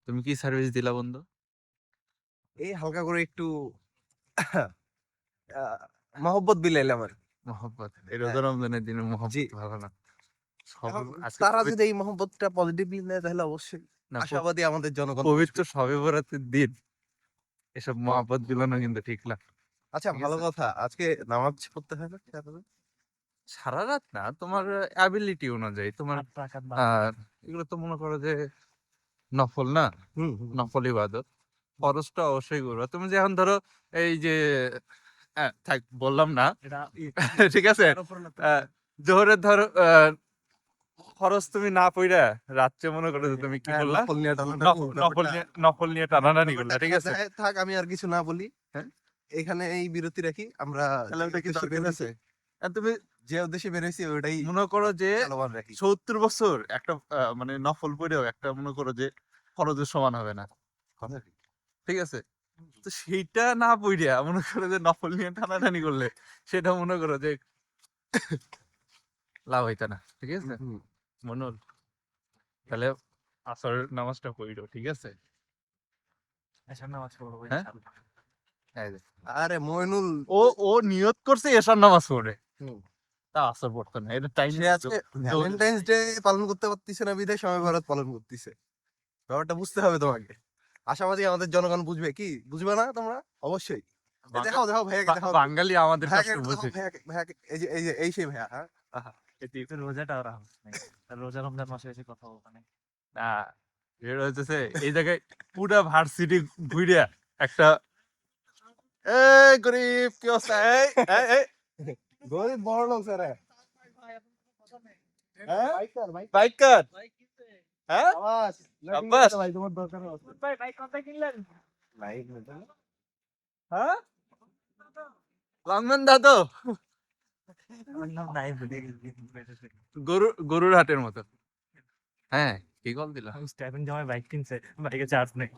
তুমি কি সার্ভিস দিলা বন্ধু? এই হালকা করে একটু মহব্বত বিলাইলাম আর কি। মহব্বত এই রোজা হ্যাঁ, রমজানের দিনে জি। মহব্বত ভালো না। সবে এখন আজকে তারা যদি এই মহব্বতটা পজিটিভলি নেয় তাহলে অবশ্যই না আশাবাদী আমাদের জনগণ পবিত্র বুঝবে। শবে বরাতের দিন এসব মহব্বত বিলানো কিন্তু ঠিক না। আচ্ছা, ঠিক ভালো আছে? কথা। আজকে নামাজ পড়তে হয় না সারারাত? সারা রাত না, তোমার অ্যাবিলিটি অনুযায়ী তোমার আহ এগুলো তো মনে করো যে নফল না, হুম, হুম, হুম। নফল ইবাদত। ফরজটা অবশ্যই করবা। তুমি যে এখন ধরো এই যে থাক বললাম না ঠিক আছে। জোহরের ধরো খরচ তুমি না পইরা রাত্রে মনে করো যে তুমি কি হ্যাঁ, করলা, নফল নিয়ে টানাটানি, নফল নিয়ে টানাটানি করলা, ব্যাপারটা ঠিক আছে। থাক, আমি আর কিছু না বলি। হ্যাঁ, এখানে এই বিরতি রাখি আমরা। তাহলে ওটা কি উদ্দেশ্যে দরকার বের আছে? হইছি, আর তুমি যে উদ্দেশ্যে বের হইছি ওটাই মনে করো যে চলমান রাখি। 70 বছর একটা মানে নফল পড়েও একটা মনে করো যে খরচের সমান হবে না, কথা কি? ঠিক আছে। তো সেইটা না পইরা মনে করো যে নফল নিয়ে টানাটানি করলে সেটা মনে করো যে লাভ হইতা না, ঠিক আছে। হুম। মনুল, তাহলে আসরের নামাজটা পড়ো, ঠিক আছে। হ্যাঁ, এই যে। আরে মইনুল, ও ও নিয়ত করছে এশার নামাজ পড়ে, হুম, তা আসর পড়তো না, এটা টাইম। সে আজকে ভ্যালেন্টাইন্স ডে পালন করতে পারতিছে না বিদায় সময় বরাত পালন করতেছে। ব্যাপারটা বুঝতে হবে তোমাকে। আশাবাদী আমাদের জনগণ বুঝবে কি? বুঝবে না তোমরা? অবশ্যই। দেখাও, দেখাও ভাইয়াকে, দেখাও। বাঙালি আমাদের ভাইয়াকে কষ্ট একটু দেখাও, বুঝে। ভাইয়াকে। এই যে এই সেই ভাইয়া, হ্যাঁ? আহা, রোজাটা ওরা নাই, রোজা রমজান মাসে এসে কথা বলতে নেই। না, এটা হচ্ছে এই জায়গায় পুরা ভার্সিটি ঘুরে একটা এই গরিব কি অবস্থা, এই এই এই গরিব বড় লোক স্যার। হ্যাঁ বাইকার, বাইক কার, হ্যাঁ আবাস। আব্বাস, ভাই তোমার দরকার আছে। ভাই বাইক কোথায় কিনলেন? লাইক নিতে না? হ্যাঁ লংম্যান দাদু, আমার নাম নাই বলে গরুর হাটের মতো। হ্যাঁ, কি কল দিলা? স্টাইপেন্ড জমায় বাইক কিনছে, বাইকে চার্জ নেই।